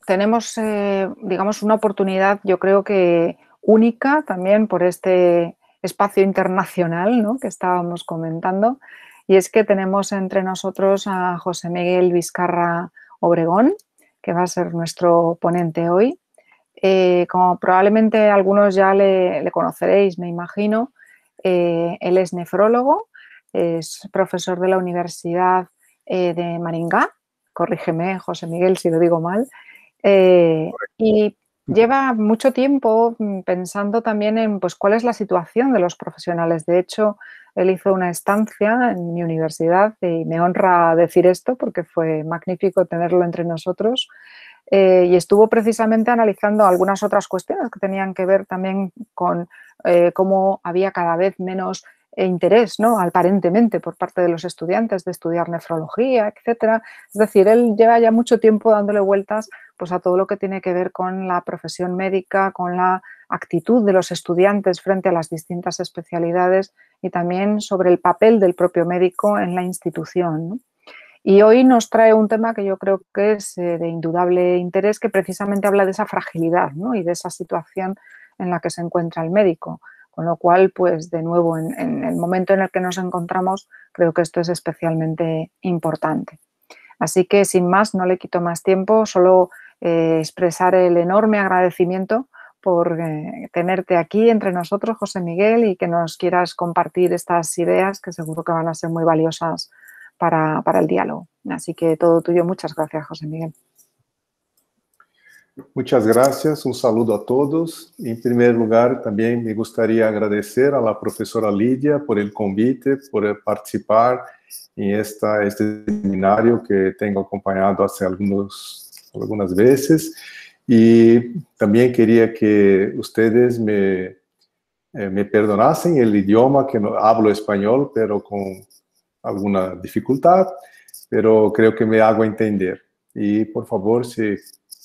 tenemos, digamos, una oportunidad, yo creo que única también por este espacio internacional, ¿no?, que estábamos comentando, y es que tenemos entre nosotros a José Miguel Vizcarra Obregón, que va a ser nuestro ponente hoy. Como probablemente algunos ya le conoceréis, me imagino, él es nefrólogo, es profesor de la Universidad de Maringá, corrígeme, José Miguel, si lo digo mal, y lleva mucho tiempo pensando también en pues, cuál es la situación de los profesionales. De hecho, él hizo una estancia en mi universidad y me honra decir esto porque fue magnífico tenerlo entre nosotros. Y estuvo precisamente analizando algunas otras cuestiones que tenían que ver también con cómo había cada vez menos interés, ¿no?, aparentemente, por parte de los estudiantes de estudiar nefrología, etcétera. Es decir, él lleva ya mucho tiempo dándole vueltas pues, a todo lo que tiene que ver con la profesión médica, con la actitud de los estudiantes frente a las distintas especialidades y también sobre el papel del propio médico en la institución, ¿no? Y hoy nos trae un tema que yo creo que es de indudable interés, que precisamente habla de esa fragilidad, ¿no?, y de esa situación en la que se encuentra el médico. Con lo cual, pues de nuevo, en el momento en el que nos encontramos, creo que esto es especialmente importante. Así que, sin más, no le quito más tiempo, solo expresar el enorme agradecimiento por tenerte aquí entre nosotros, José Miguel, y que nos quieras compartir estas ideas que seguro que van a ser muy valiosas para el diálogo. Así que todo tuyo. Muchas gracias, José Miguel. Muchas gracias, un saludo a todos. En primer lugar, también me gustaría agradecer a la profesora Lidia por el convite, por participar en este seminario que tengo acompañado hace algunas veces. Y también quería que ustedes me perdonasen el idioma, que no hablo español, pero con alguna dificultad, pero creo que me hago entender. Y por favor, si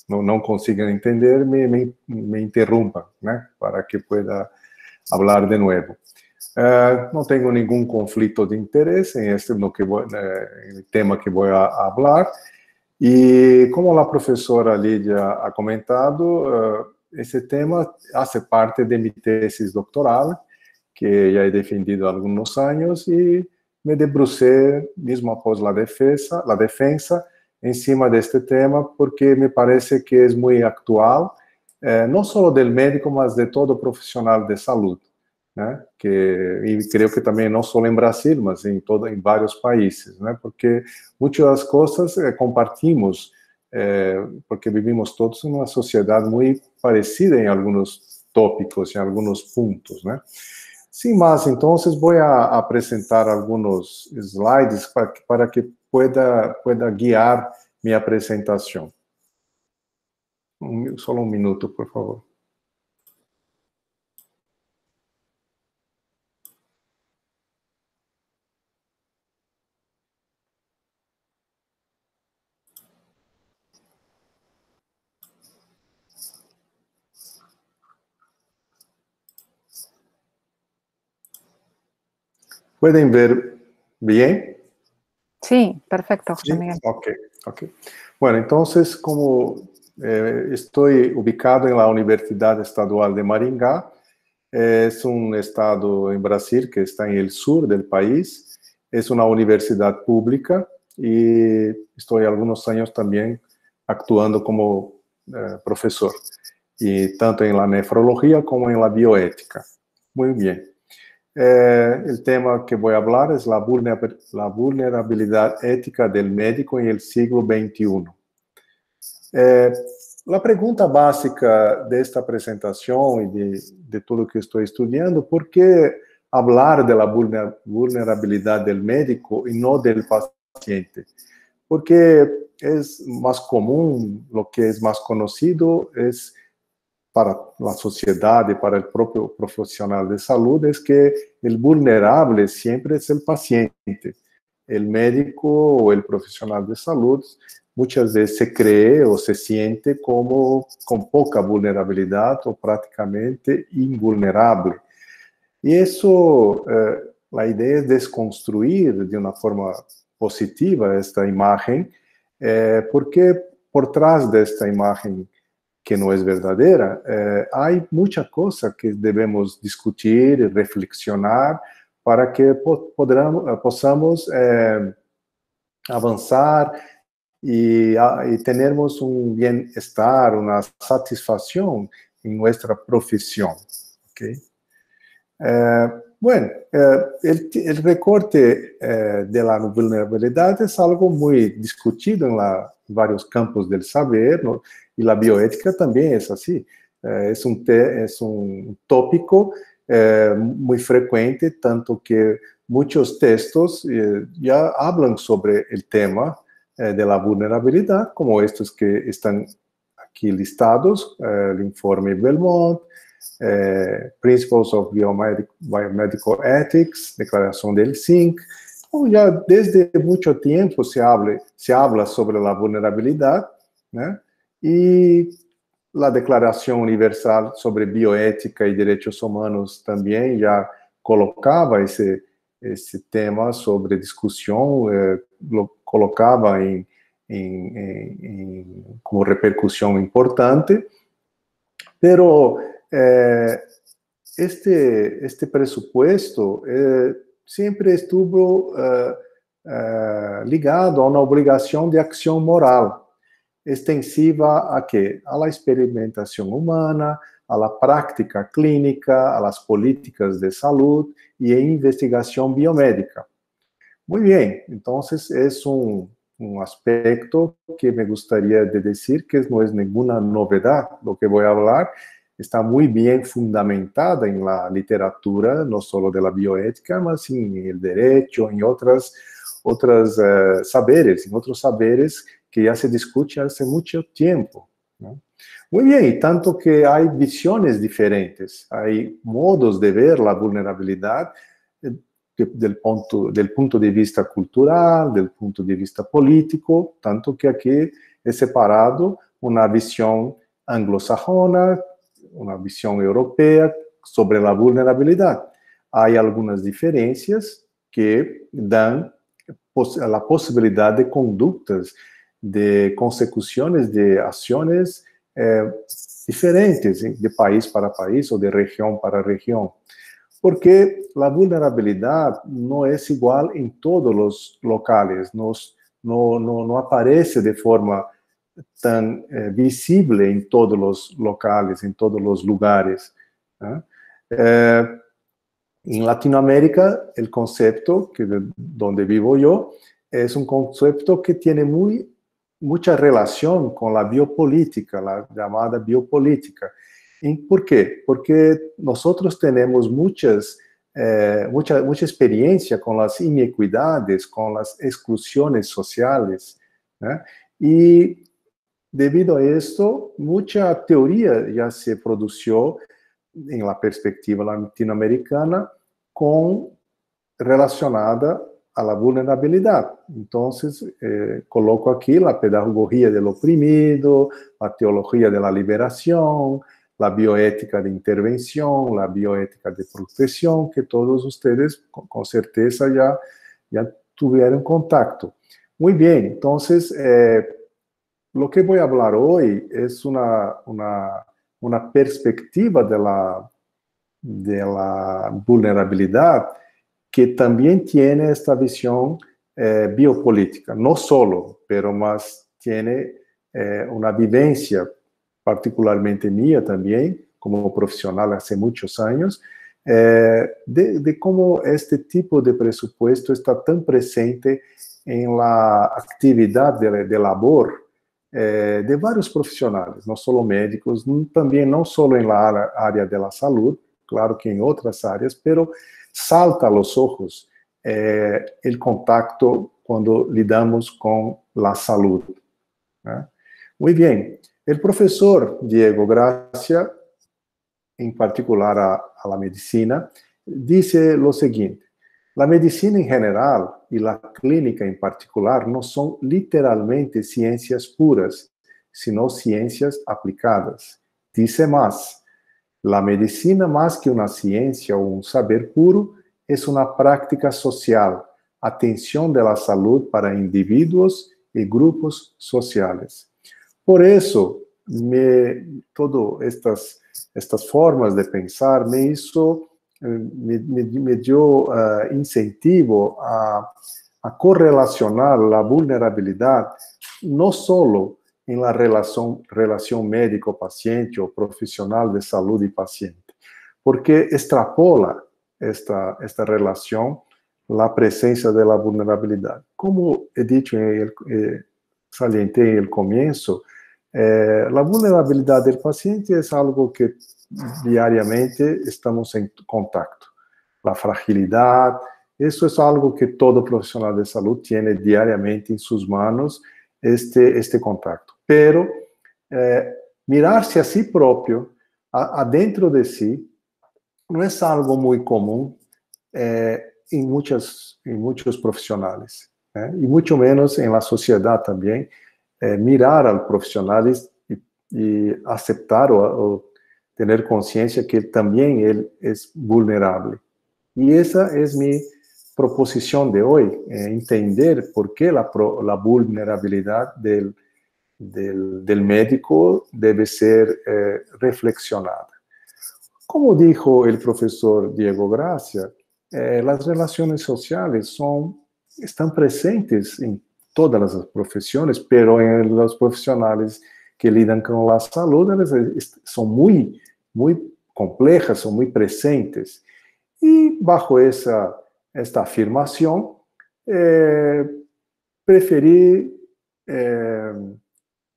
no consiguen entender, me interrumpan, ¿no?, para que pueda hablar de nuevo. No tengo ningún conflicto de interés en en el tema que voy a hablar. Y como la profesora Lidia ha comentado, ese tema hace parte de mi tesis doctoral, que ya he defendido algunos años, y me debrucé mismo após la defensa encima de este tema, porque me parece que es muy actual, no solo del médico, mas de todo profesional de salud, né? E creio que também não só em Brasil, mas em vários países, né? Porque muitas coisas compartimos, porque vivimos todos em uma sociedade muito parecida em alguns tópicos, em alguns pontos, né? Sin más, entonces voy a apresentar algunos slides para que pueda guiar mi presentación. Solo un minuto, por favor. ¿Pueden ver bien? Sí, perfecto, José Miguel. Ok. Bueno, entonces, como estoy ubicado en la Universidad Estadual de Maringá, es un estado en Brasil que está en el sur del país, es una universidad pública y estoy algunos años también actuando como profesor, y tanto en la nefrología como en la bioética. Muy bien. El tema que voy a hablar es la vulnerabilidad ética del médico en el siglo XXI. La pregunta básica de esta presentación y de todo lo que estoy estudiando, ¿por qué hablar de la vulnerabilidad del médico y no del paciente? Porque es más común, lo que es más conocido es para la sociedad y para el propio profesional de salud, es que el vulnerable siempre es el paciente. El médico o el profesional de salud muchas veces se cree o se siente como con poca vulnerabilidad o prácticamente invulnerable. Y eso, la idea es desconstruir de una forma positiva esta imagen, porque por trás desta imagem que não é verdadeira, há muita coisa que devemos discutir e reflexionar para que possamos avançar e termos um bem-estar, uma satisfação em nossa profissão. ¿Okay? Bueno, el recorte de la vulnerabilidad es algo muy discutido en varios campos del saber, ¿no? Y la bioética también es así. Es un tópico muy frecuente, tanto que muchos textos ya hablan sobre el tema de la vulnerabilidad, como estos que están aquí listados, el informe Belmont, Principles of Biomedical Ethics, Declaração del SINC. Então, já desde muito tempo se habla sobre a vulnerabilidade, né? E a Declaração Universal sobre Bioética e Direitos Humanos também já colocava esse tema sobre discussão, colocava como repercussão importante, pero este presupuesto sempre estuvo ligado a uma obrigação de ação moral, extensiva a quê? A la experimentação humana, a la prática clínica, a las políticas de saúde e a investigação biomédica. Muito bem, então é um aspecto que me gostaria de dizer que não é nenhuma novidade do que vou falar. Está muy bien fundamentada en la literatura, no solo de la bioética, mas en el derecho, en otros saberes que ya se discuten hace mucho tiempo, ¿no? Muy bien, y tanto que hay visiones diferentes, hay modos de ver la vulnerabilidad del punto de vista cultural, del punto de vista político, tanto que aquí es separado una visión anglosajona, uma visão europeia sobre a vulnerabilidade. Há algumas diferenças que dão a possibilidade de condutas, de consecuções de ações diferentes de país para país ou de região para região. Porque a vulnerabilidade não é igual em todos os locais, não aparece de forma tan visible en todos los locales, en todos los lugares. En Latinoamérica, el concepto, donde vivo yo, es un concepto que tiene mucha relación con la biopolítica, la llamada biopolítica. ¿Por qué? Porque nosotros tenemos mucha experiencia con las inequidades, con las exclusiones sociales, ¿no? Y debido a esto, mucha teoría ya se produjo en la perspectiva latinoamericana relacionada a la vulnerabilidad. Entonces, coloco aquí la pedagogía del oprimido, la teología de la liberación, la bioética de intervención, la bioética de protección, que todos ustedes con certeza ya tuvieron contacto. Muy bien, entonces, lo que voy a hablar hoy es una perspectiva de la vulnerabilidad que también tiene esta visión biopolítica, no solo, pero más tiene una vivencia particularmente mía también, como profesional hace muchos años, de cómo este tipo de presupuesto está tan presente en la actividad de labor de vários profissionais, não só médicos, também não só em la área da saúde, claro que em outras áreas, pero salta aos olhos o contacto quando lidamos com a saúde. Muito bem, o professor Diego Gracia, em particular a la medicina, disse o seguinte: la medicina en general y la clínica en particular no son literalmente ciencias puras, sino ciencias aplicadas. Dice más, la medicina más que una ciencia o un saber puro es una práctica social, atención de la salud para individuos y grupos sociales. Por eso, todas estas formas de pensar me dio incentivo a correlacionar la vulnerabilidad no solo en la relación médico-paciente o profesional de salud y paciente, porque extrapola esta relación la presencia de la vulnerabilidad. Como he dicho, salienté en el comienzo, la vulnerabilidad del paciente es algo que diariamente estamos en contacto. La fragilidad, eso es algo que todo profesional de salud tiene diariamente en sus manos, este contacto. Pero mirarse a sí propio, adentro de sí, no es algo muy común en muchos profesionales, y mucho menos en la sociedad también. Mirar al profesional y aceptar o tener conciencia que también él es vulnerable. Y esa es mi proposición de hoy, entender por qué la vulnerabilidad del médico debe ser reflexionada. Como dijo el profesor Diego Gracia, las relaciones sociales están presentes en todas las profesiones, pero en los profesionales que lidan con la salud son muy complejas, son muy presentes. Y bajo esta afirmación, preferí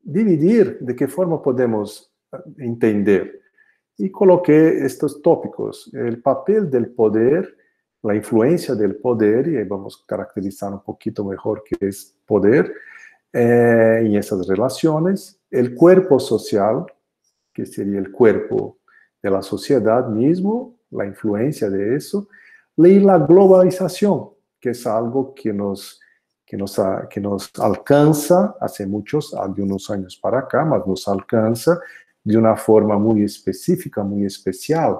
dividir de qué forma podemos entender. Y coloqué estos tópicos: el papel del poder, la influencia del poder, y ahí vamos a caracterizar un poquito mejor qué es poder en esas relaciones, el cuerpo social, que sería el cuerpo de la sociedad mismo, la influencia de eso, y la globalización, que es algo que nos alcanza de unos años para acá, mas nos alcanza de una forma muy específica, muy especial,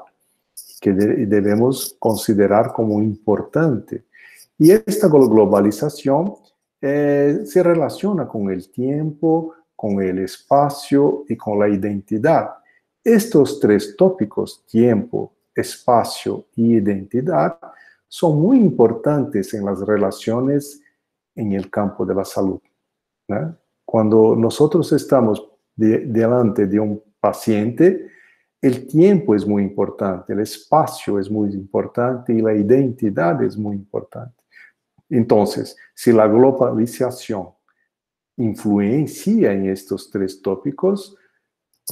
que debemos considerar como importante. Y esta globalización se relaciona con el tiempo, con el espacio y con la identidad. Estos tres tópicos, tiempo, espacio y identidad, son muy importantes en las relaciones en el campo de la salud, ¿no? Cuando nosotros estamos delante de un paciente, el tiempo es muy importante, el espacio es muy importante y la identidad es muy importante. Entonces, si la globalización influencia en estos tres tópicos,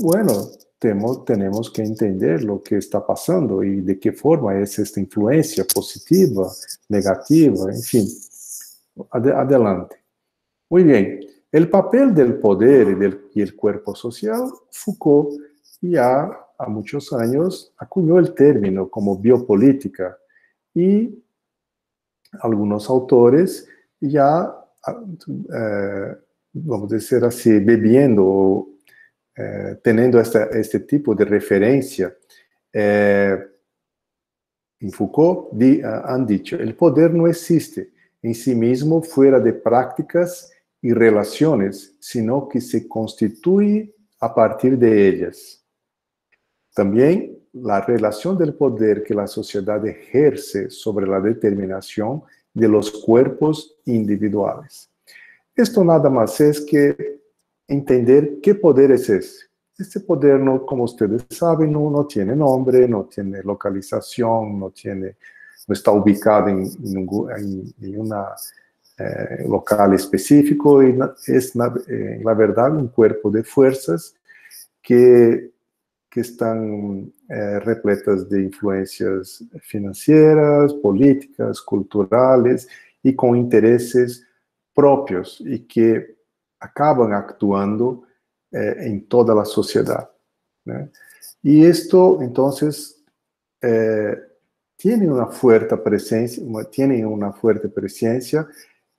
bueno, tenemos que entender lo que está pasando y de qué forma es esta influencia positiva, negativa, en fin. Adelante. Muy bien. El papel del poder y el cuerpo social, Foucault ya a muchos años acuñó el término como biopolítica, y algunos autores ya, vamos a decir así, bebiendo, teniendo este tipo de referencia, en Foucault han dicho: el poder no existe en sí mismo fuera de prácticas y relaciones, sino que se constituye a partir de ellas. También la relación del poder que la sociedad ejerce sobre la determinación de los cuerpos individuales. Esto nada más es que entender qué poder es ese. Este poder, no, como ustedes saben, no tiene nombre, no tiene localización, no está ubicado en un local específico, y es, la verdad, un cuerpo de fuerzas que están repletas de influencias financieras, políticas, culturales y con intereses propios, y que acaban actuando en toda la sociedad, ¿no? Y esto, entonces, tiene una fuerte presencia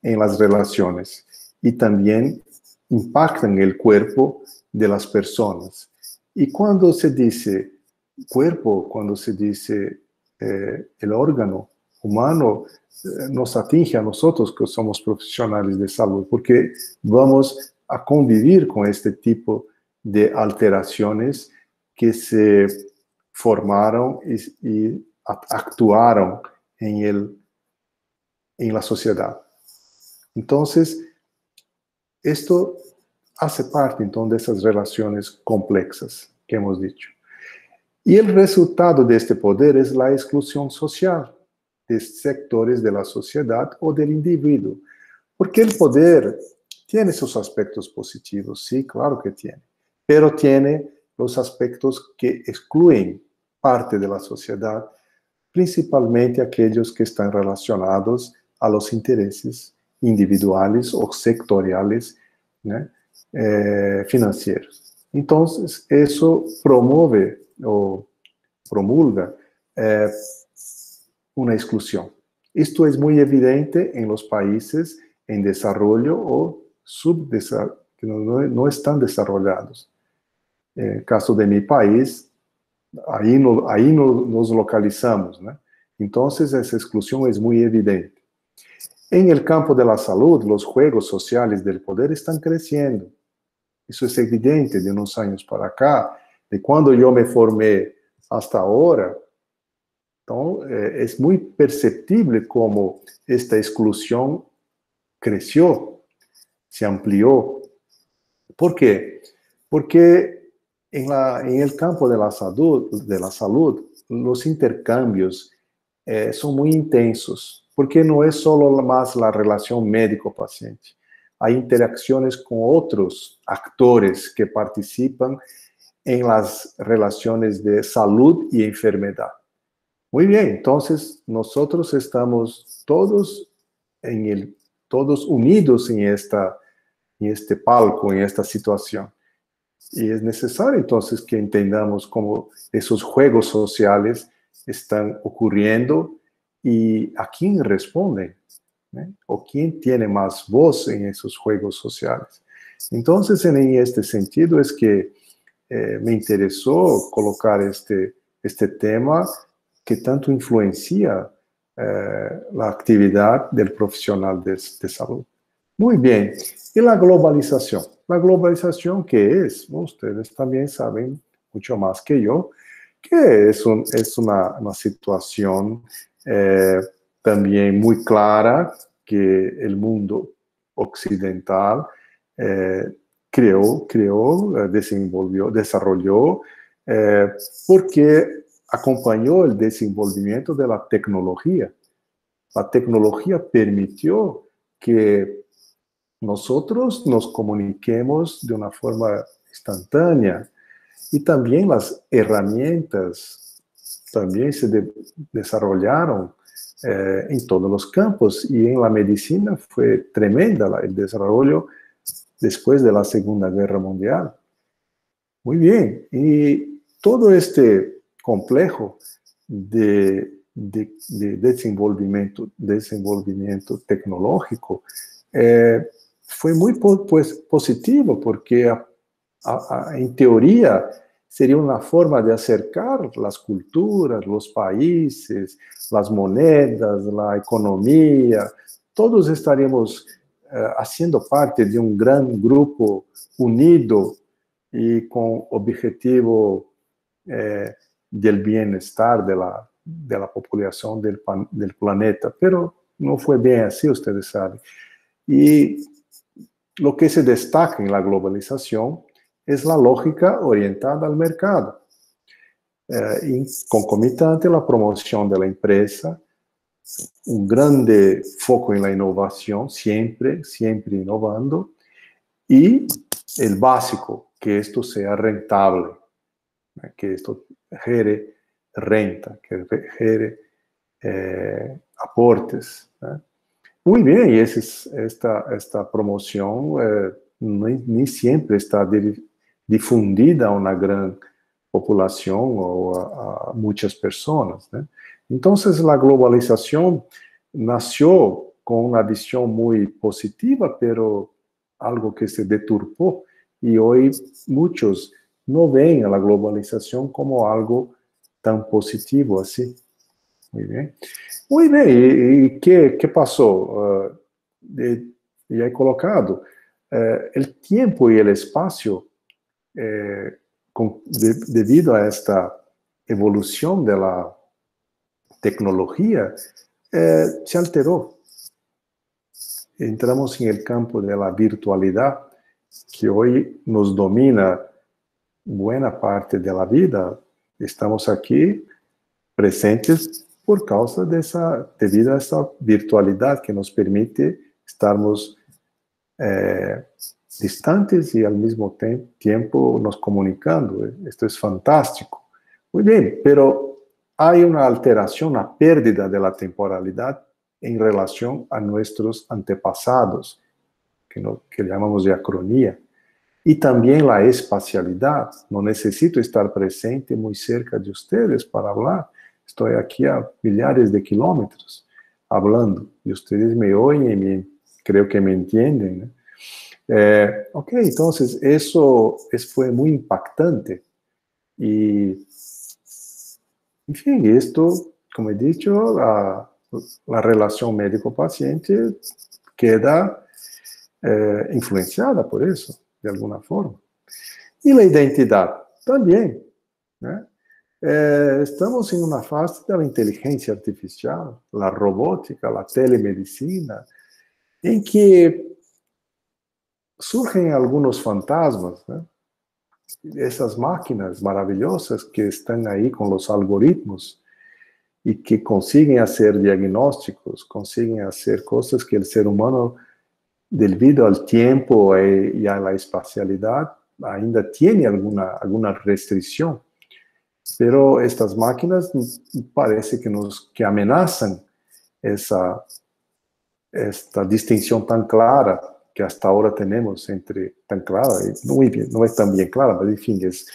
en las relaciones, y también impactan el cuerpo de las personas. Y cuando se dice cuerpo, cuando se dice el órgano humano, nos atinge a nosotros que somos profesionales de salud, porque vamos a convivir con este tipo de alteraciones que se formaron y actuaron en la sociedad. Entonces, esto hace parte, entonces, de esas relaciones complexas que hemos dicho. Y el resultado de este poder es la exclusión social de sectores de la sociedad o del individuo. Porque el poder tiene sus aspectos positivos, sí, claro que tiene, pero tiene los aspectos que excluyen parte de la sociedad, principalmente aquellos que están relacionados a los intereses individuales o sectoriales, ¿no? Financieros. Entonces, eso promueve o promulga una exclusión. Esto es muy evidente en los países en desarrollo o subdesarrollo, que no están desarrollados. En el caso de mi país, ahí nos localizamos, ¿no? Entonces, esa exclusión es muy evidente. En el campo de la salud, los juegos sociales del poder están creciendo. Eso es evidente de unos años para acá. De cuando yo me formé hasta ahora, es muy perceptible cómo esta exclusión creció, se amplió. ¿Por qué? Porque en el campo de la salud, los intercambios son muy intensos, porque no es solo más la relación médico-paciente. Hay interacciones con otros actores que participan en las relaciones de salud y enfermedad. Muy bien, entonces nosotros estamos todos unidos en este palco, en esta situación. Y es necesario entonces que entendamos cómo esos juegos sociales están ocurriendo y a quién responden, ¿eh? O quién tiene más voz en esos juegos sociales. Entonces, en este sentido es que me interesó colocar este tema que tanto influencia la actividad del profesional de salud. Muy bien. Y la globalización. La globalización, ¿qué es? Ustedes también saben mucho más que yo, que es una situación también muy clara que el mundo occidental desarrolló, porque acompañó el desenvolvimiento de la tecnología. La tecnología permitió que nosotros nos comuniquemos de una forma instantánea y también las herramientas también se desarrollaron en todos los campos, y en la medicina fue tremenda el desarrollo después de la Segunda Guerra Mundial. Muy bien, y todo este complejo de desenvolvimiento tecnológico fue muy positivo, porque en teoría sería una forma de acercar las culturas, los países, las monedas, la economía. Todos estaríamos haciendo parte de un gran grupo unido y con objetivo del bienestar de la población del planeta. Pero no fue bien así, ustedes saben. Y lo que se destaca en la globalización es la lógica orientada al mercado. Y concomitante la promoción de la empresa, un grande foco en la innovación, siempre innovando, y el básico, que esto sea rentable, que esto genere renta, que genere aportes. Muy bien, y esta promoción ni siempre está difundida a una gran población o a muchas personas, ¿no? Entonces, la globalización nació con una visión muy positiva, pero algo que se deturpó, y hoy muchos no ven a la globalización como algo tan positivo así. Muy bien. Muy bien, ¿y qué pasó? Ya he colocado. el tiempo y el espacio, debido a esta evolución de la tecnología, se alteró. Entramos en el campo de la virtualidad, que hoy nos domina buena parte de la vida. Estamos aquí presentes por causa debido a esa virtualidad que nos permite estarmos distantes y al mismo tiempo nos comunicando. Esto es fantástico. Muy bien, pero hay una alteración, una pérdida de la temporalidad en relación a nuestros antepasados, que llamamos de acronía. Y también la espacialidad. No necesito estar presente muy cerca de ustedes para hablar. Estoy aquí a millares de kilómetros hablando y ustedes me oyen y creo que me entienden, ¿no? Ok, entonces eso fue muy impactante. Y, en fin, esto, como he dicho, la relación médico-paciente queda influenciada por eso, de alguna forma. Y la identidad también, ¿no? Estamos en una fase de la inteligencia artificial, la robótica, la telemedicina, en que surgen algunos fantasmas, ¿no? Esas máquinas maravillosas que están ahí con los algoritmos y que consiguen hacer diagnósticos, consiguen hacer cosas que el ser humano, debido al tiempo y a la espacialidad, ainda tiene alguna restricción. Pero estas máquinas parece que amenazan esta distinción tan clara que hasta ahora tenemos tan clara, muy bien, no es tan bien clara, pero en fin, es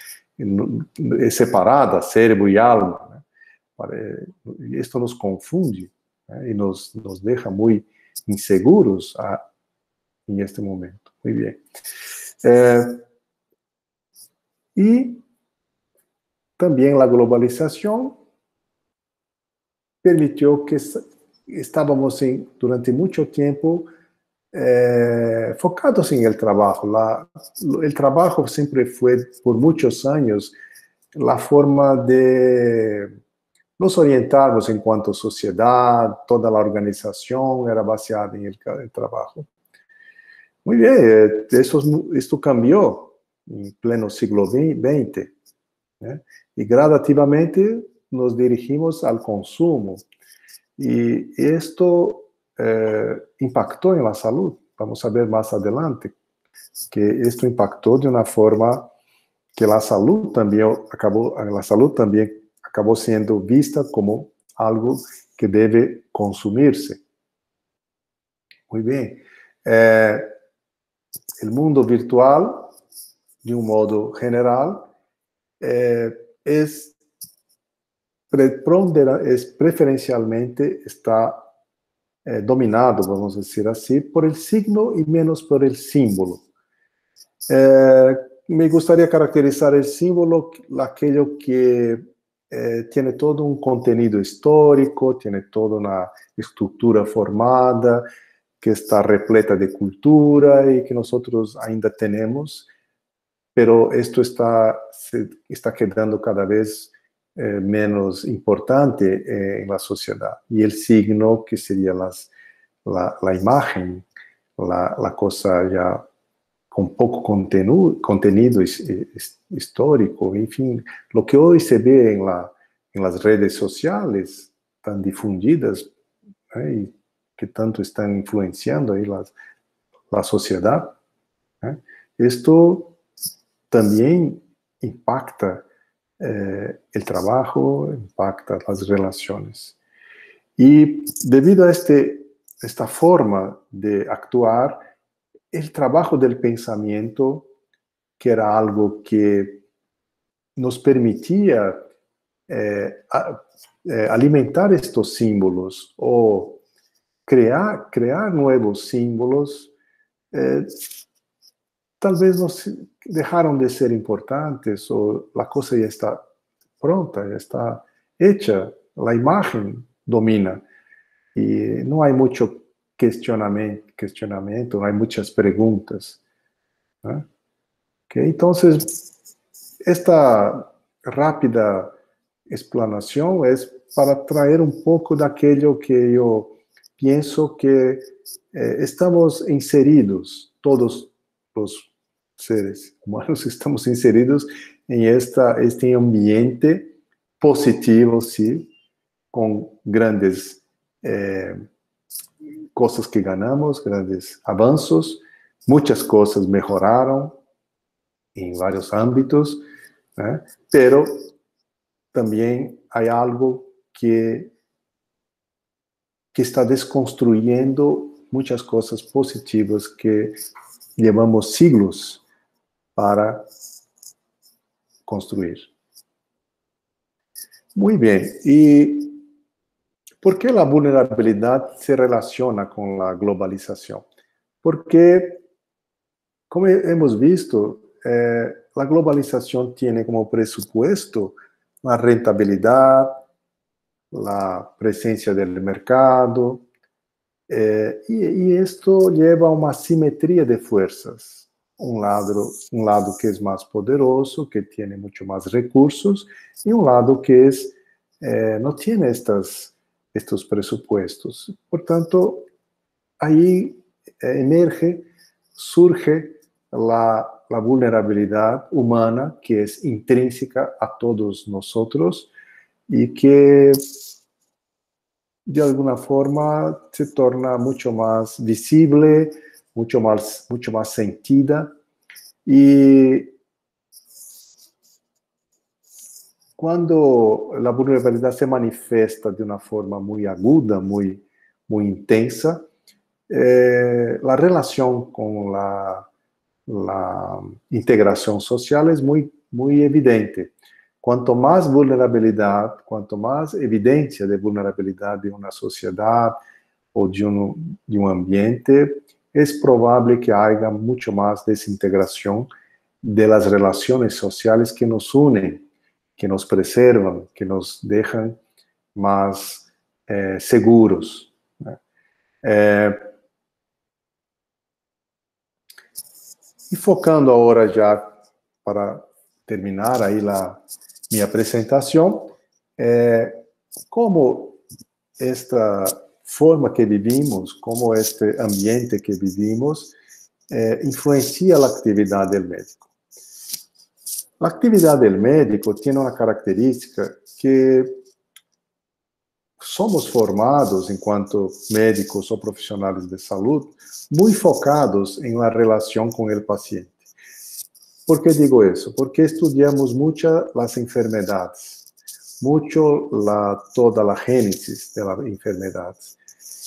separada, cérebro y alma, ¿no? Y esto nos confunde, ¿no? Y nos deja muy inseguros en este momento. Muy bien. Y también la globalización permitió que estábamos durante mucho tiempo focados en el trabajo. El trabajo siempre fue, por muchos años, la forma de nos orientarnos en cuanto a sociedad. Toda la organización era basada en el trabajo. Muy bien, esto cambió en pleno siglo XX, ¿eh? Y gradativamente nos dirigimos al consumo. Y esto impactó en la salud. Vamos a ver más adelante que esto impactó de una forma que la salud también acabó siendo vista como algo que debe consumirse. Muy bien. El mundo virtual, de un modo general, preferencialmente está dominado, vamos a decir así, por el signo y menos por el símbolo. Me gustaría caracterizar el símbolo, aquello que tiene todo un contenido histórico, tiene toda una estructura formada, que está repleta de cultura y que nosotros ainda tenemos, pero esto está quedando cada vez menos importante en la sociedad. Y el signo, que sería la imagen, la cosa ya con poco contenido histórico, en fin, lo que hoy se ve en las redes sociales tan difundidas, y que tanto están influenciando ahí la sociedad, esto también impacta el trabajo, impacta las relaciones. Y debido a esta forma de actuar, el trabajo del pensamiento, que era algo que nos permitía alimentar estos símbolos o crear nuevos símbolos, tal vez dejaron de ser importantes o la cosa ya está pronta, ya está hecha, la imagen domina y no hay mucho cuestionamiento, no hay muchas preguntas. ¿eh? Okay, entonces, esta rápida explanación es para traer un poco de aquello que yo pienso que estamos inseridos, todos los seres humanos estamos inseridos en este ambiente positivo, sí, con grandes cosas que ganamos, grandes avances, muchas cosas mejoraron en varios ámbitos, ¿eh? Pero también hay algo que está desconstruyendo muchas cosas positivas que llevamos siglos para construir. Muy bien, ¿y por qué la vulnerabilidad se relaciona con la globalización? Porque, como hemos visto, la globalización tiene como presupuesto la rentabilidad, la presencia del mercado, y esto lleva a una simetría de fuerzas. Un lado que es más poderoso, que tiene mucho más recursos, y un lado que no tiene estos presupuestos. Por tanto, ahí surge la vulnerabilidad humana que es intrínseca a todos nosotros y que de alguna forma se torna mucho más visible, mucho más sentida. Y cuando la vulnerabilidad se manifiesta de una forma muy aguda, muy intensa, la relación con la integración social es muy evidente. Cuanto más vulnerabilidad, cuanto más evidencia de vulnerabilidad de una sociedad o de un ambiente, es probable que haya mucho más desintegración de las relaciones sociales que nos unen, que nos preservan, que nos dejan más seguros, ¿no? E focando agora já para terminar aí minha apresentação, como esta forma que vivimos, como este ambiente que vivimos, influencia a atividade do médico. A atividade do médico tem uma característica que somos formados, enquanto médicos ou profissionais de saúde, muito focados em uma relação com o paciente. ¿Por que digo isso? Porque estudamos muito as enfermedades, muito toda a gênese das enfermedades.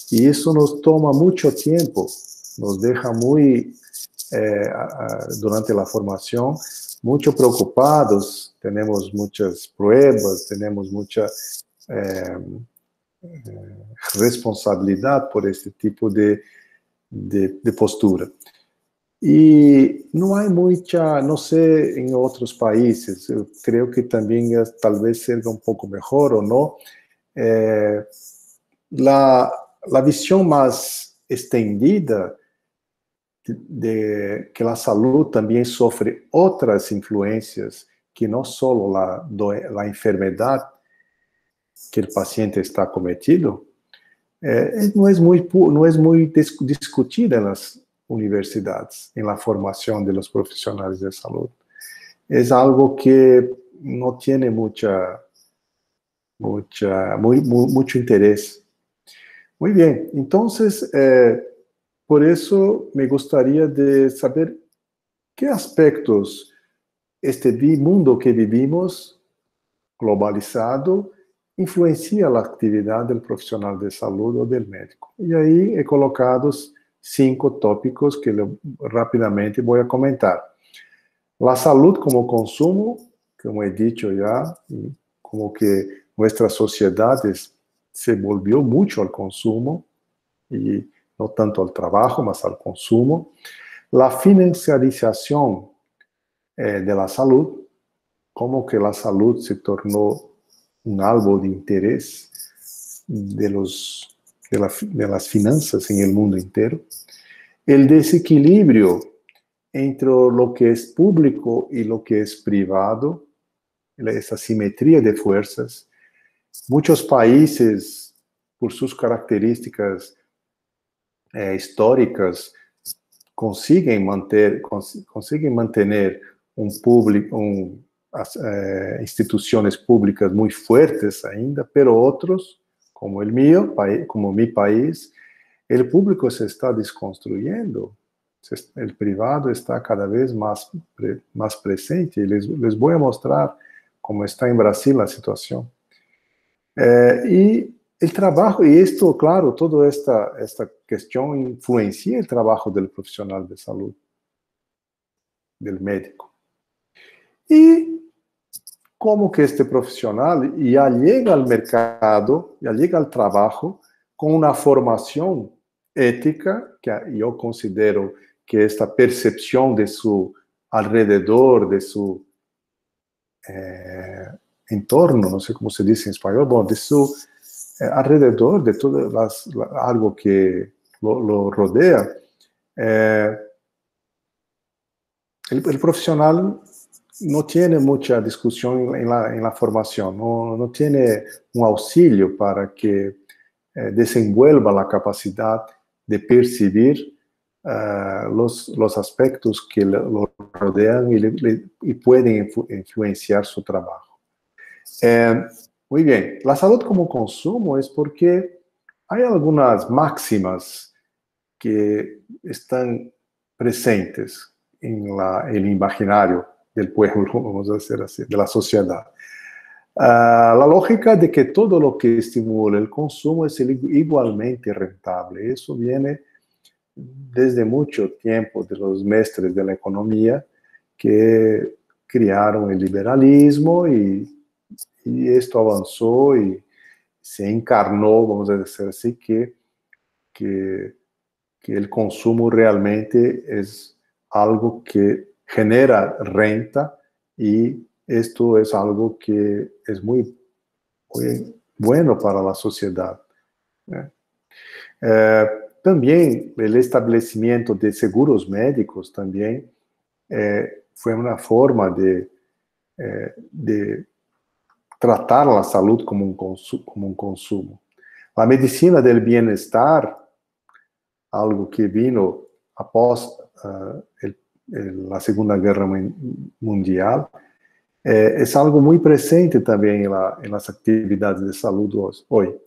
E isso nos toma muito tempo, nos deixa muito, durante a formação, muito preocupados, temos muitas pruebas, temos muita responsabilidade por este tipo de postura. E não há muita, não sei, em outros países, eu creio que também talvez seja um pouco melhor ou não, a visão mais estendida de que a saúde também sofre outras influências que não só a enfermidade que o paciente está cometido, não é muito discutida nas universidades, na formação dos profissionais de saúde. É algo que não tem muito interesse. Muito bem, então, por isso, me gostaria de saber que aspectos este mundo que vivimos, globalizado, influencia a atividade do profissional de saúde ou do médico. E aí é colocados 5 tópicos que eu rapidamente vou comentar. A saúde como consumo, como he dicho já, como que nossa sociedade se volvió muito ao consumo, e não tanto ao trabalho, mas ao consumo. A financiarização da saúde, como que a saúde se tornou alvo de interés de las finanzas en el mundo entero, el desequilibrio entre lo que es público y lo que es privado, esa simetría de fuerzas. Muchos países, por sus características históricas, consiguen mantener instituciones públicas muy fuertes ainda, pero otros, como el mío, como mi país, el público se está desconstruyendo. El privado está cada vez más presente. Y les voy a mostrar cómo está en Brasil la situación. Y el trabajo, y esto, claro, toda esta cuestión influencia el trabajo del profesional de salud, del médico. Y como que este profesional ya llega al mercado, ya llega al trabajo con una formación ética, que yo considero que esta percepción de su alrededor, de su entorno, no sé cómo se dice en español, bueno, de su alrededor, de todo algo que lo rodea, el profesional no tiene mucha discusión en la formación, no tiene un auxilio para que desenvuelva la capacidad de percibir los aspectos que lo rodean y pueden influenciar su trabajo. Muy bien, la salud como consumo es porque hay algunas máximas que están presentes en el imaginario del pueblo, vamos a decir así, de la sociedad. La lógica de que todo lo que estimula el consumo es igualmente rentable. Eso viene desde mucho tiempo de los mestres de la economía que crearon el liberalismo y esto avanzó y se encarnó, vamos a decir así, que el consumo realmente es algo que genera renta y esto es algo que es muy bueno para la sociedad. También el establecimiento de seguros médicos también fue una forma de tratar la salud como un consumo. La medicina del bienestar, algo que vino após la Segunda Guerra Mundial, es algo muy presente también en las actividades de salud hoy.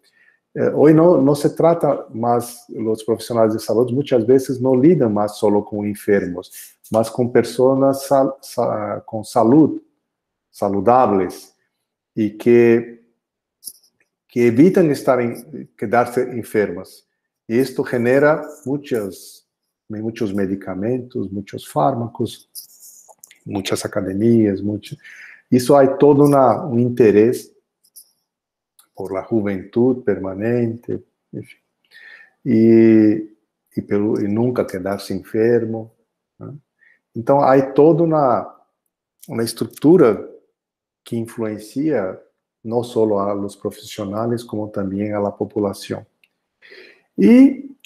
Hoy no se trata más, los profesionales de salud muchas veces no lidan más solo con enfermos, más con personas con salud, saludables, y que evitan quedarse enfermas. Y esto genera muchos medicamentos, muchos fármacos, muchas academias, Eso hay todo un interés por la juventud permanente, enfim. Y nunca quedarse enfermo, ¿no? Então, hay toda una estructura que influencia no solo a los profesionales, como también a la población. Y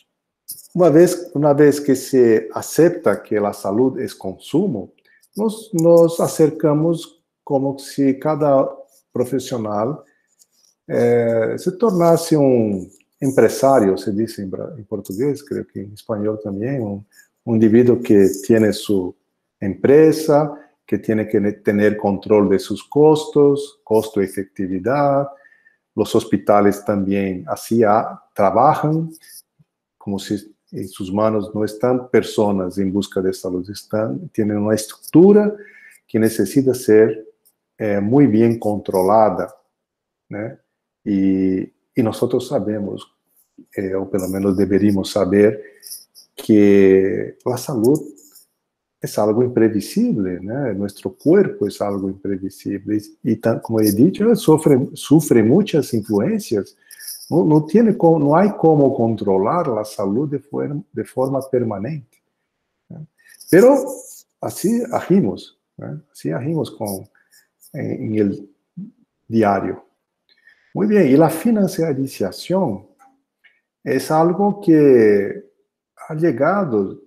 una vez que se acepta que la salud es consumo, nos acercamos como si cada profesional se tornasse um empresário, se diz em português, creio que em espanhol também, um indivíduo que tem sua empresa, que tem que ter controle de seus costos, costo-efetividade. Os hospitales também assim trabalham, como se em suas manos não estão pessoas em busca de saúde, têm uma estrutura que necessita ser muito bem controlada, né? Y nosotros sabemos, o pelo menos deberíamos saber, que la salud es algo imprevisible, ¿no? Nuestro cuerpo es algo imprevisible y como he dicho, sufre muchas influencias. No hay cómo controlar la salud de forma permanente, ¿no? Pero así agimos, ¿no? Así agimos en el diario. Muy bien, y la financiarización es algo que ha llegado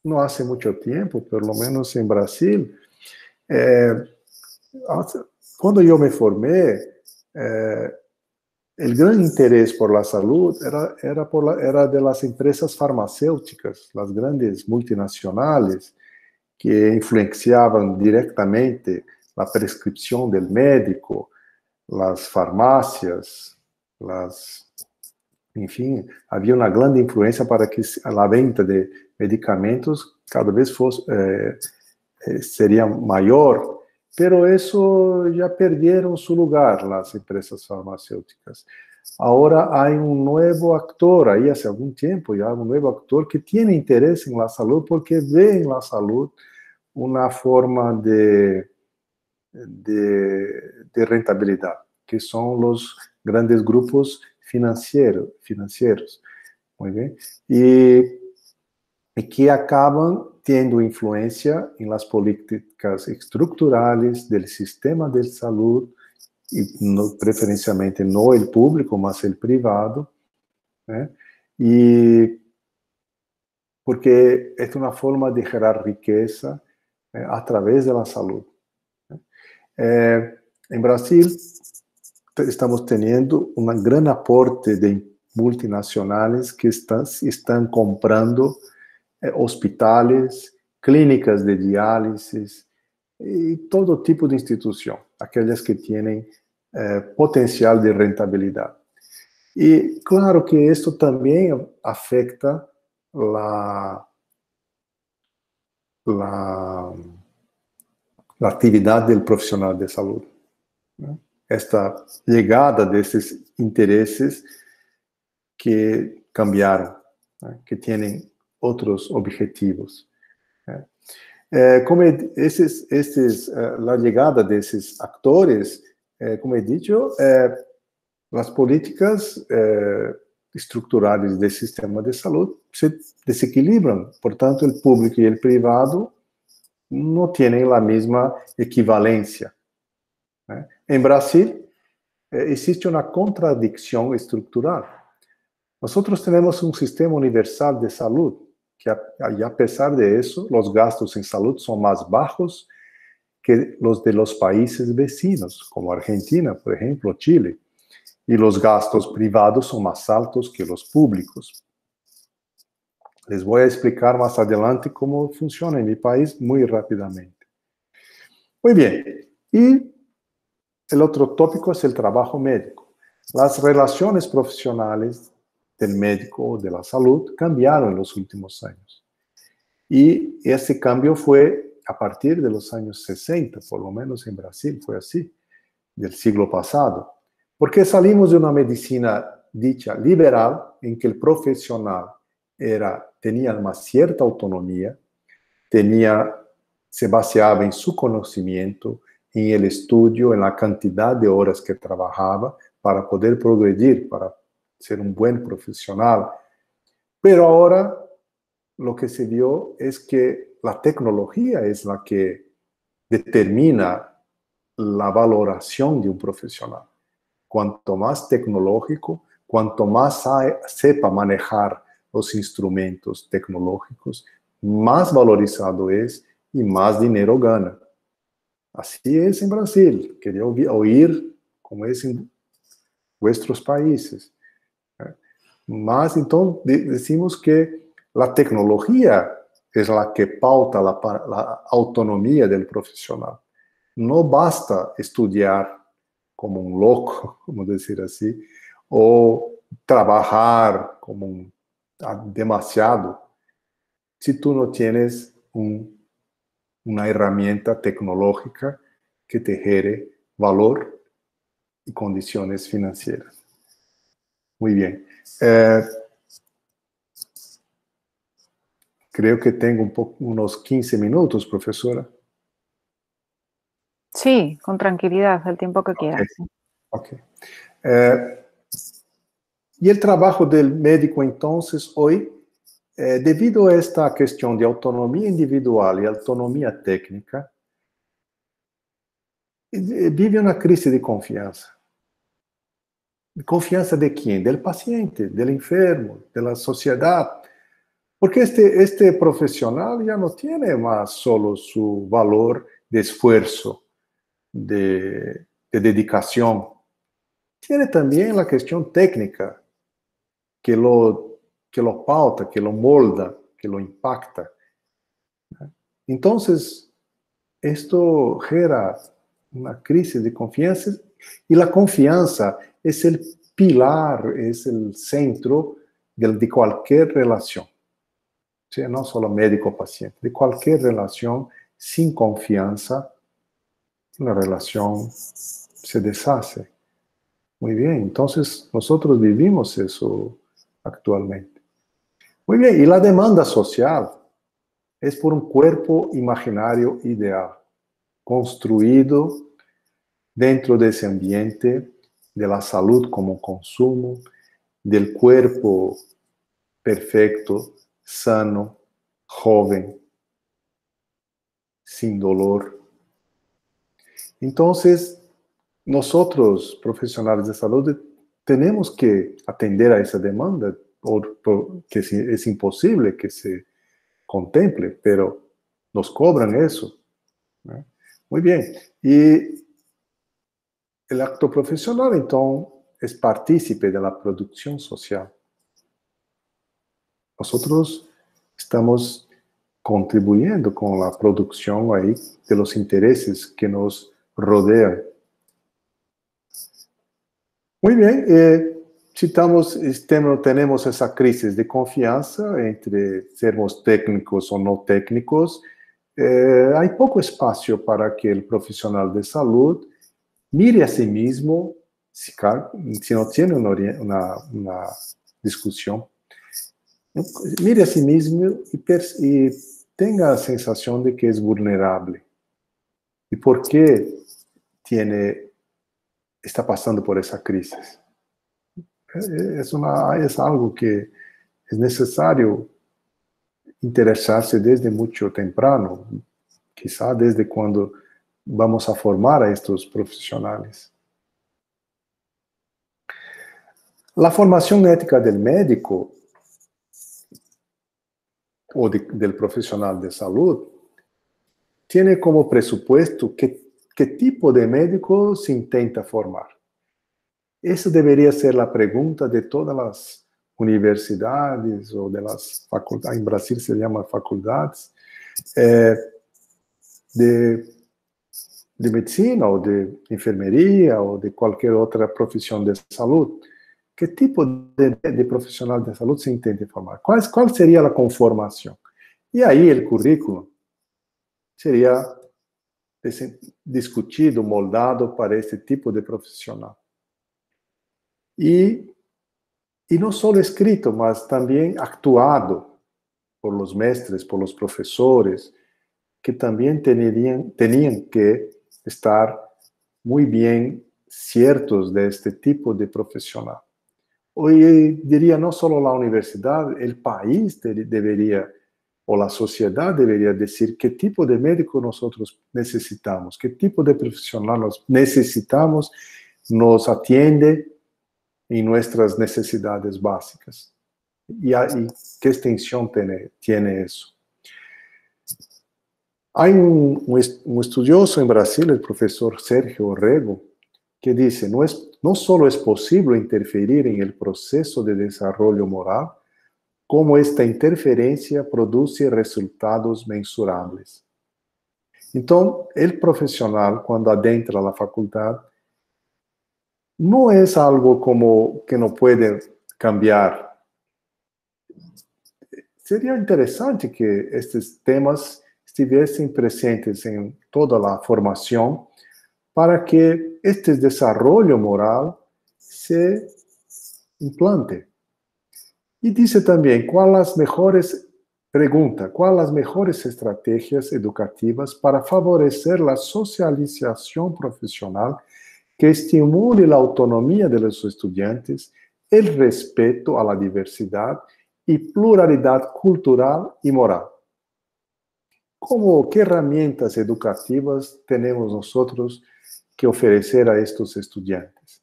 no hace mucho tiempo, por lo menos en Brasil, eh, cuando yo me formé, el gran interés por la salud era de las empresas farmacéuticas, las grandes multinacionales, que influenciaban directamente la prescripción del médico, las farmacias, en fin, había una gran influencia para que la venta de medicamentos cada vez sería mayor, pero eso ya perdieron su lugar las empresas farmacéuticas. Ahora hay un nuevo actor, ahí hace algún tiempo ya un nuevo actor que tiene interés en la salud porque ve en la salud una forma de rentabilidad, que son los grandes grupos financieros. Muy bien. Y que acaban tendo influencia en las políticas estructurales del sistema de salud, y preferencialmente no el público, mas el privado, ¿eh? Y porque es una forma de generar riqueza a través de la salud. En Brasil estamos teniendo un gran aporte de multinacionales que están comprando hospitales, clínicas de diálisis y todo tipo de institución, aquellas que tienen potencial de rentabilidad. Y claro que esto también afecta la actividad del profesional de salud, ¿no? Esta llegada de esos intereses que cambiaron, ¿no? Que tienen otros objetivos. Como la llegada de esos actores, como he dicho, las políticas estructurales del sistema de salud se desequilibran. Por tanto, el público y el privado no tienen la misma equivalencia. En Brasil existe una contradicción estructural. Nosotros tenemos un sistema universal de salud, y a pesar de eso, los gastos en salud son más bajos que los de los países vecinos, como Argentina, por ejemplo, Chile. Y los gastos privados son más altos que los públicos. Les voy a explicar más adelante cómo funciona en mi país muy rápidamente. Muy bien. Y el otro tópico es el trabajo médico. Las relaciones profesionales del médico o de la salud cambiaron en los últimos años. Y ese cambio fue a partir de los años 60, por lo menos en Brasil fue así, del siglo pasado. Porque salimos de una medicina dicha liberal, en que el profesional tenía una cierta autonomía, se baseaba en su conocimiento, en el estudio, en la cantidad de horas que trabajaba para poder progredir, para ser un buen profesional. Pero ahora lo que se vio es que la tecnología es la que determina la valoración de un profesional. Cuanto más tecnológico, cuanto más sepa manejar los instrumentos tecnológicos, más valorizado es y más dinero gana. Así es en Brasil. Quería oír cómo es en vuestros países. Mas, entonces, decimos que la tecnología es la que pauta la autonomía del profesional. No basta estudiar como un loco, como decir así, o trabajar como demasiado, si tú no tienes una herramienta tecnológica que te genere valor y condiciones financieras. Muy bien. Creo que tengo unos 15 minutos, profesora. Sí, con tranquilidad, el tiempo que quieras. Okay. Y el trabajo del médico, entonces, hoy, debido a esta cuestión de autonomía individual y autonomía técnica, vive una crisis de confianza. ¿Confianza de quién? Del paciente, del enfermo, de la sociedad. Porque este profesional ya no tiene más solo su valor de esfuerzo, de dedicación. Tiene también la cuestión técnica que lo pauta, que lo molda, que lo impacta. Entonces, esto genera una crisis de confianza y la confianza es el pilar, es el centro de cualquier relación. O sea, no solo médico-paciente, de cualquier relación sin confianza, la relación se deshace. Muy bien, entonces nosotros vivimos eso actualmente. Muy bien, y la demanda social es por un cuerpo imaginario ideal, construido dentro de ese ambiente de la salud como consumo, del cuerpo perfecto, sano, joven, sin dolor. Entonces, nosotros, profesionales de salud, tenemos que atender a esa demanda, que es imposible que se contemple, pero nos cobran eso, ¿no? Muy bien. Y el acto profesional, entonces, es partícipe de la producción social. Nosotros estamos contribuyendo con la producción ahí de los intereses que nos rodean. Muy bien, tenemos esa crisis de confianza entre sermos técnicos o no técnicos. Hay poco espacio para que el profesional de salud mire a sí mismo, si no tiene una discusión, ¿no? Mire a sí mismo y tenga la sensación de que es vulnerable. ¿Y por qué está pasando por esa crisis? Es algo que es necesario interesarse desde mucho temprano, quizá desde cuando vamos a formar a estos profesionales. La formación ética del médico o del profesional de salud tiene como presupuesto qué tipo de médico se intenta formar. Esa debería ser la pregunta de todas las universidades o de las facultades, en Brasil se llama facultades, de medicina o de enfermería o de cualquier otra profesión de salud. ¿Qué tipo de profesional de salud se intenta formar? ¿Cuál sería la conformación? Y ahí el currículo sería discutido, moldado para este tipo de profesional. Y no solo escrito, mas también actuado por los maestros, por los profesores, que también tenían que estar muy bien ciertos de este tipo de profesional. Hoy diría no solo la universidad, el país debería, o la sociedad debería decir qué tipo de médico nosotros necesitamos, qué tipo de profesional necesitamos, nos atiende en nuestras necesidades básicas. Y qué extensión tiene eso. Hay un estudioso en Brasil, el profesor Sergio Orrego, que dice, no solo es posible interferir en el proceso de desarrollo moral, como esta interferencia produce resultados mensurables. Entonces, el profesional, cuando adentra la facultad, no es algo como que no puede cambiar. Sería interesante que estos temas estuviesen presentes en toda la formación para que este desarrollo moral se implante. Y dice también, ¿cuáles las mejores estrategias educativas para favorecer la socialización profesional que estimule la autonomía de los estudiantes, el respeto a la diversidad y pluralidad cultural y moral? ¿Qué herramientas educativas tenemos nosotros que ofrecer a estos estudiantes?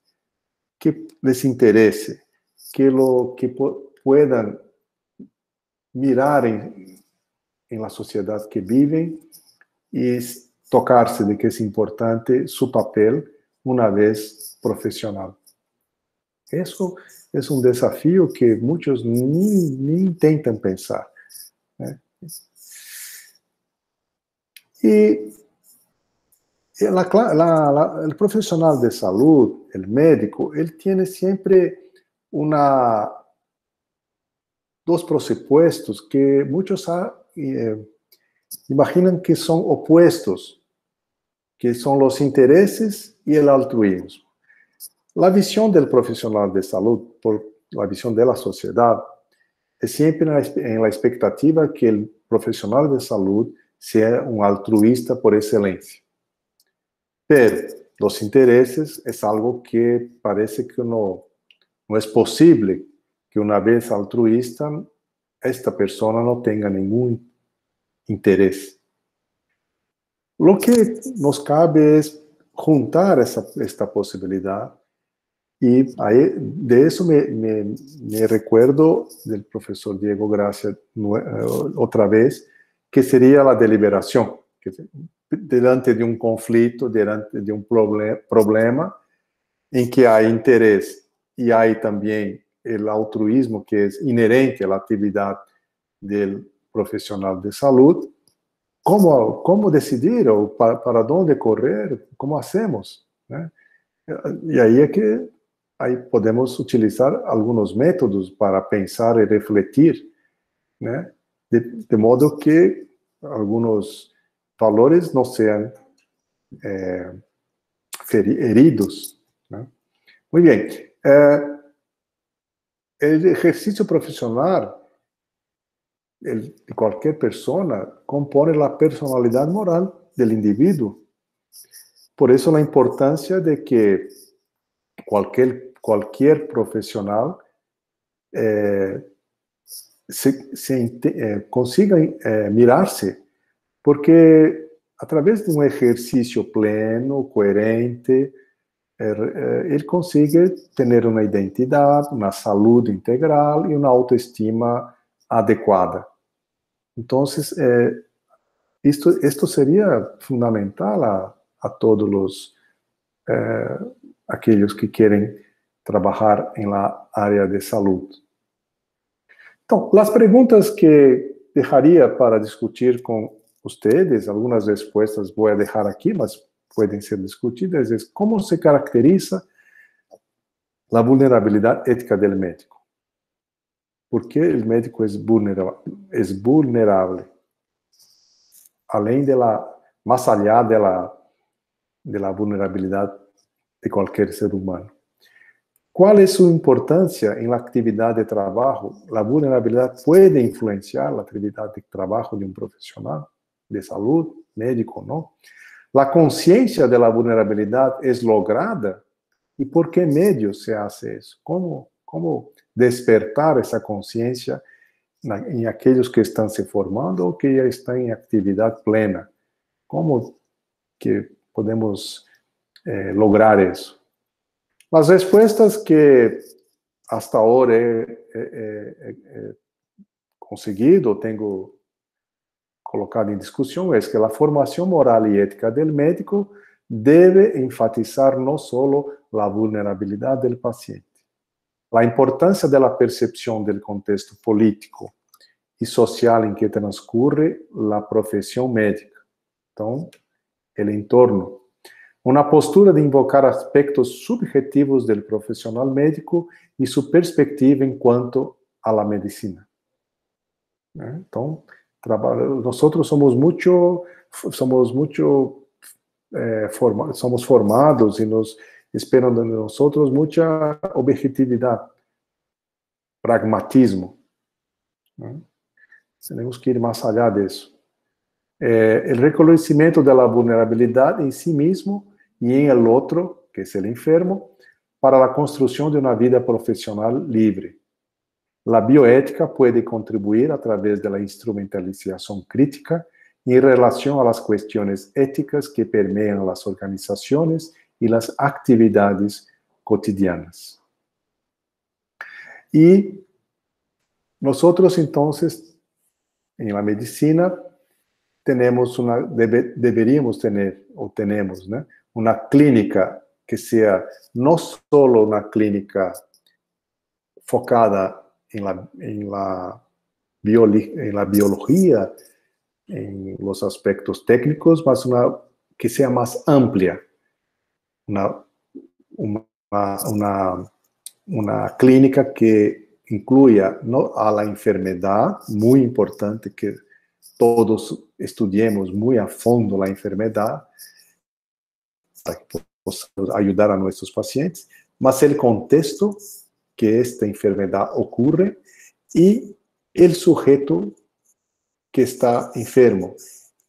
Que les interese, que puedan mirar en la sociedad que viven y tocarse de que es importante su papel una vez profesional. Eso es un desafío que muchos ni intentan pensar, ¿eh? Y el profesional de salud, el médico, él tiene siempre dos presupuestos que muchos imaginan que son opuestos, que son los intereses y el altruismo. La visión del profesional de salud, por la visión de la sociedad, es siempre en la expectativa que el profesional de salud sea un altruista por excelencia. Pero los intereses es algo que parece que no es posible que una vez altruista, esta persona no tenga ningún interés. Lo que nos cabe es juntar esta posibilidad. Y de eso me recuerdo del profesor Diego Gracia otra vez, que sería la deliberación, que delante de un conflicto, delante de un problema en que hay interés y hay también el altruismo que es inherente a la actividad del profesional de salud, ¿cómo decidir o para dónde correr? ¿Cómo hacemos? ¿Eh? Y ahí es que ahí podemos utilizar algunos métodos para pensar y refletir, ¿no? De modo que algunos valores no sean heridos, ¿no? Muy bien. El ejercicio profesional de cualquier persona compone la personalidad moral del individuo. Por eso la importancia de que cualquier profesional consiga mirarse, porque a través de un ejercicio pleno, coherente, él consigue tener una identidad, una salud integral y una autoestima adecuada. Entonces, esto sería fundamental a todos aquellos que quieren trabajar en la área de salud. Entonces, las preguntas que dejaría para discutir con ustedes, algunas respuestas voy a dejar aquí, mas pueden ser discutidas, es cómo se caracteriza la vulnerabilidad ética del médico. ¿Por qué el médico es vulnerable? Más allá de la vulnerabilidad de cualquier ser humano. ¿Cuál es su importancia en la actividad de trabajo? ¿La vulnerabilidad puede influenciar la actividad de trabajo de un profesional de salud, médico, no? ¿La conciencia de la vulnerabilidad es lograda? ¿Y por qué medios se hace eso? ¿Cómo despertar esa conciencia en aquellos que están se formando o que ya están en actividad plena? ¿Cómo que podemos lograr eso? Las respuestas que hasta ahora he conseguido, tengo colocado en discusión, es que la formación moral y ética del médico debe enfatizar no solo la vulnerabilidad del paciente, la importancia de la percepción del contexto político y social en que transcurre la profesión médica. Entonces, el entorno. Una postura de invocar aspectos subjetivos del profesional médico y su perspectiva en cuanto a la medicina. Entonces, nosotros somos formados y nos esperan de nosotros mucha objetividad, pragmatismo. Tenemos que ir más allá de eso. El reconocimiento de la vulnerabilidad en sí mismo y en el otro, que es el enfermo, para la construcción de una vida profesional libre. La bioética puede contribuir a través de la instrumentalización crítica en relación a las cuestiones éticas que permean las organizaciones y las actividades cotidianas. Y nosotros entonces en la medicina deberíamos tener, o tenemos, ¿no?, una clínica que sea no solo una clínica focada en la biología, en los aspectos técnicos, mas que sea más amplia, una, una, una clínica que incluya, ¿no?, a la enfermedad, muy importante que todos estudiemos muy a fondo la enfermedad, para que possamos ayudar a nuestros pacientes, mas el contexto que esta enfermedad ocurre y el sujeto que está enfermo,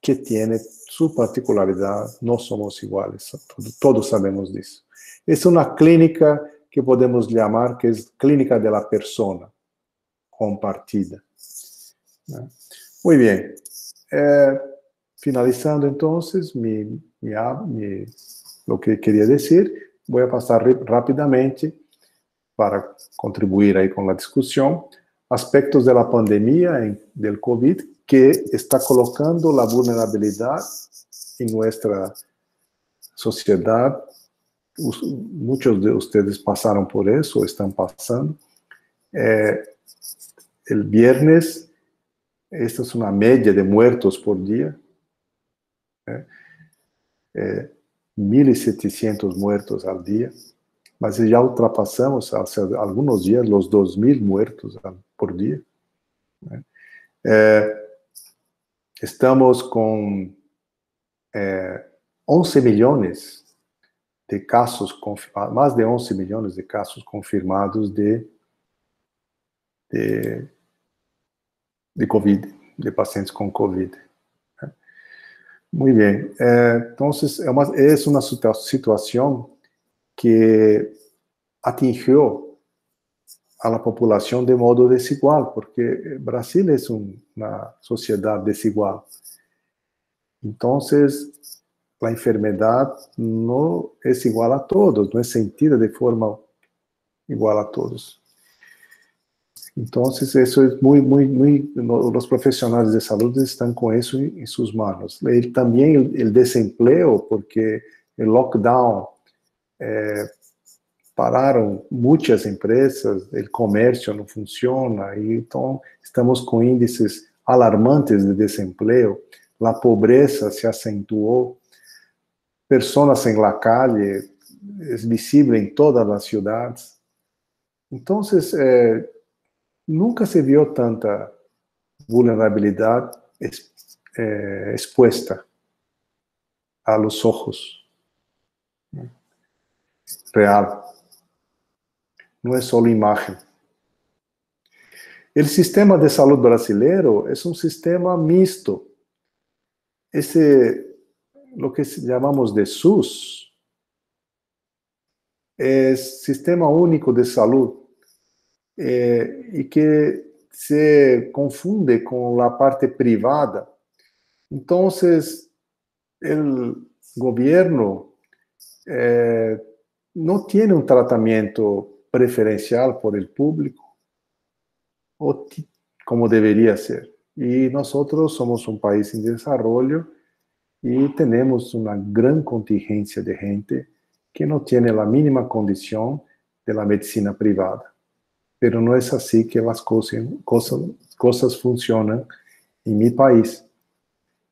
que tiene su particularidad, no somos iguales, todos sabemos de eso. Es una clínica que podemos llamar que es clínica de la persona compartida, ¿no? Muy bien. Finalizando entonces lo que quería decir, voy a pasar rápidamente para contribuir ahí con la discusión, aspectos de la pandemia del COVID que está colocando la vulnerabilidad en nuestra sociedad. Muchos de ustedes pasaron por eso, están pasando. El viernes, esta es una media de muertos por día, 1.700 muertos al día, mas ya ultrapasamos hace algunos días los 2.000 muertos por día. Estamos con 11 millones de casos confirmados, más de 11 millones de casos confirmados de COVID, de pacientes con COVID. Muy bien. Entonces, es una situación que atingió a la población de modo desigual, porque Brasil es una sociedad desigual. Entonces, la enfermedad no es igual a todos, no es sentida de forma igual a todos. Entonces, eso es los profesionales de salud están con eso en sus manos. También el desempleo, porque el lockdown pararon muchas empresas, el comercio no funciona, y entonces estamos con índices alarmantes de desempleo, la pobreza se acentuó, personas en la calle, es visible en todas las ciudades. Entonces, nunca se vio tanta vulnerabilidad expuesta a los ojos. Real. No es solo imagen. El sistema de salud brasileño es un sistema mixto. Lo que llamamos de SUS, es Sistema Único de Salud, y que se confunde con la parte privada. Entonces, el gobierno no tiene un tratamiento preferencial por el público, como debería ser. Y nosotros somos un país en desarrollo y tenemos una gran contingencia de gente que no tiene la mínima condición de la medicina privada. Pero no es así que las cosas funcionan en mi país.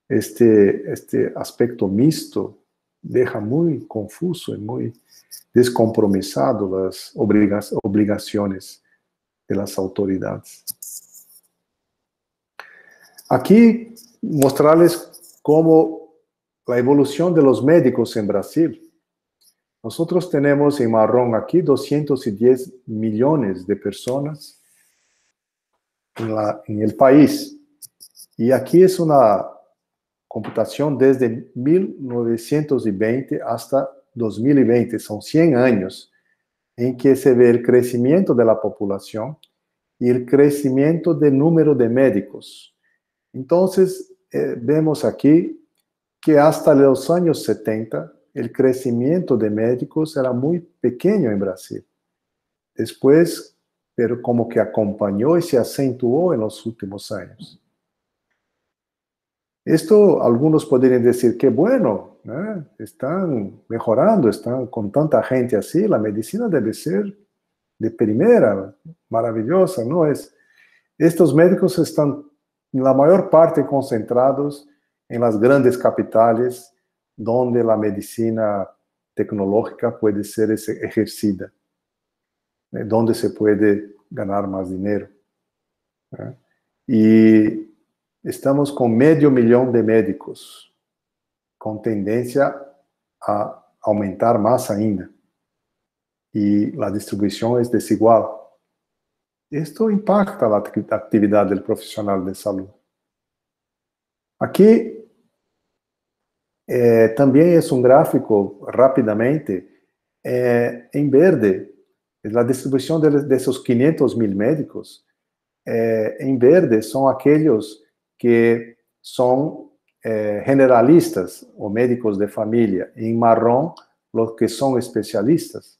Este aspecto mixto deja muy confuso y muy descompromisado las obligaciones de las autoridades. Aquí mostrarles cómo la evolución de los médicos en Brasil. Nosotros tenemos en marrón aquí 210 millones de personas en el país. Y aquí es una computación desde 1920 hasta 2020, son 100 años en que se ve el crecimiento de la población y el crecimiento del número de médicos. Entonces, vemos aquí que hasta los años 70, el crecimiento de médicos era muy pequeño en Brasil. Después, pero como que acompañó y se acentuó en los últimos años. Esto algunos podrían decir que bueno, ¿eh? Están mejorando, están con tanta gente así, la medicina debe ser de primera, maravillosa, ¿no? Estos médicos están la mayor parte concentrados en las grandes capitales donde la medicina tecnológica puede ser ejercida, donde se puede ganar más dinero. ¿Eh? Y estamos con 500.000 de médicos, con tendencia a aumentar más ainda. Y la distribución es desigual. Esto impacta la actividad del profesional de salud. Aquí también es un gráfico, rápidamente, en verde, la distribución de esos 500.000 médicos. En verde son aquellos que son generalistas o médicos de familia. En marrón, los que son especialistas.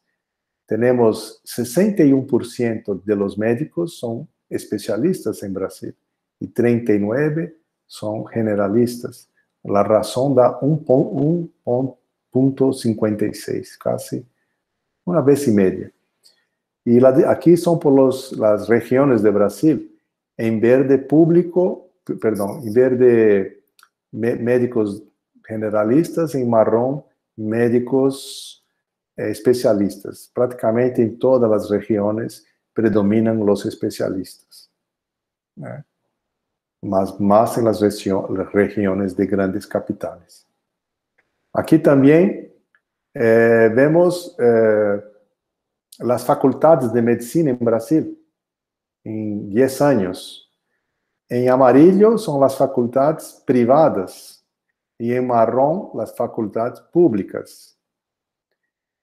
Tenemos 61% de los médicos son especialistas en Brasil y 39% son generalistas. La razón da 1,56, casi una vez y media. Y aquí son por las regiones de Brasil. En verde público, perdón, en verde médicos generalistas, en marrón médicos especialistas. Prácticamente en todas las regiones predominan los especialistas. Más en las regiones de grandes capitales. Aquí también vemos las facultades de medicina en Brasil en 10 años. En amarillo son las facultades privadas y en marrón las facultades públicas.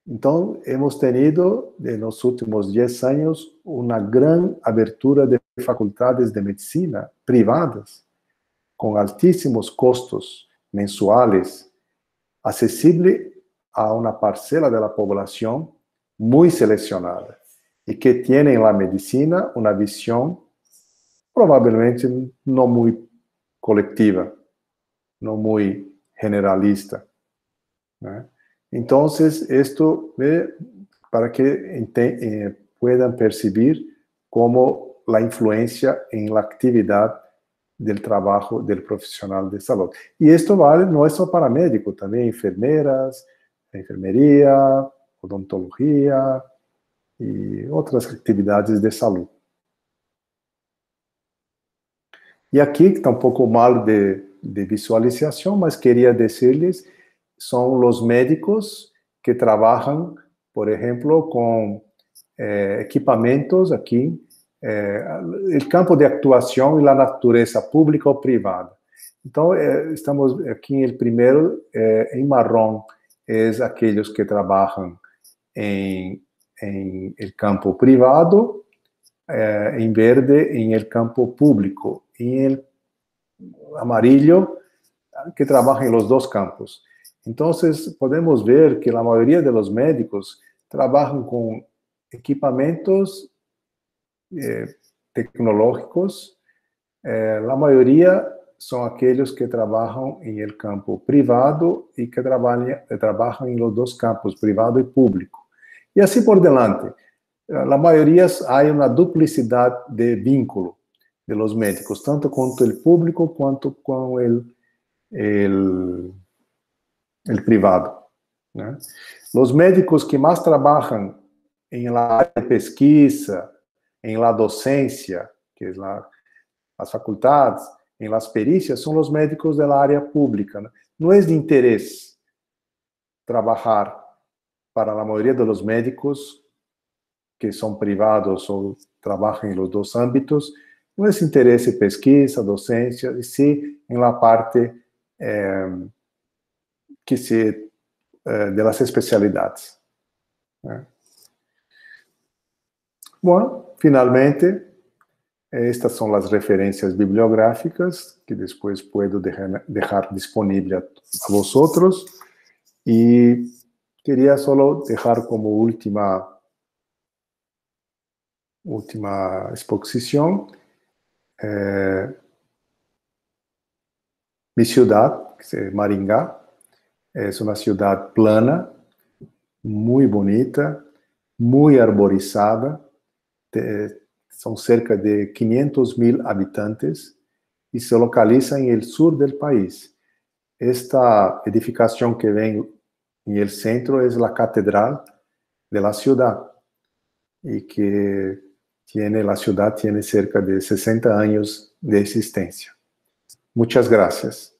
Entonces, hemos tenido en los últimos 10 años una gran abertura de facultades de medicina privadas con altísimos costos mensuales, accesible a una parcela de la población muy seleccionada y que tiene en la medicina una visión probablemente no muy colectiva, no muy generalista. Entonces, esto para que puedan percibir cómo la influencia en la actividad del trabajo del profesional de salud. Y esto vale no es solo para médicos, también enfermeras, enfermería, odontología y otras actividades de salud. Y aquí está un poco mal de visualización, mas quería decirles, son los médicos que trabajan, por ejemplo, con equipamientos aquí, el campo de actuación y la naturaleza pública o privada. Entonces, estamos aquí en el primero, en marrón, es aquellos que trabajan en el campo privado, en verde en el campo público, y en el amarillo que trabaja en los dos campos. Entonces, podemos ver que la mayoría de los médicos trabajan con equipamientos tecnológicos. La mayoría son aquellos que trabajan en el campo privado y que trabajan en los dos campos, privado y público. Y así por delante. La mayoría hay una duplicidad de vínculo de los médicos, tanto con el público cuanto con el privado. ¿No? Los médicos que más trabajan en la área de pesquisa, en la docencia, que es las facultades, en las pericias, son los médicos de la área pública. ¿No? No es de interés trabajar para la mayoría de los médicos que son privados o trabajan en los dos ámbitos, no es interés en pesquisa, docencia, y sí en la parte de las especialidades. Bueno, finalmente, estas son las referencias bibliográficas que después puedo dejar disponible a vosotros. Y quería solo dejar como última exposición Mi ciudad, Maringá, es una ciudad plana, muy bonita, muy arborizada. Son cerca de 500.000 habitantes y se localiza en el sur del país. Esta edificación que ven en el centro es la catedral de la ciudad y que la ciudad tiene cerca de 60 años de existencia. Muchas gracias.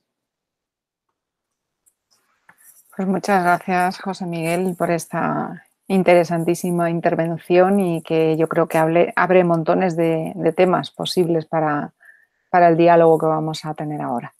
Pues muchas gracias, José Miguel, por esta interesantísima intervención y que yo creo que abre montones de temas posibles para el diálogo que vamos a tener ahora.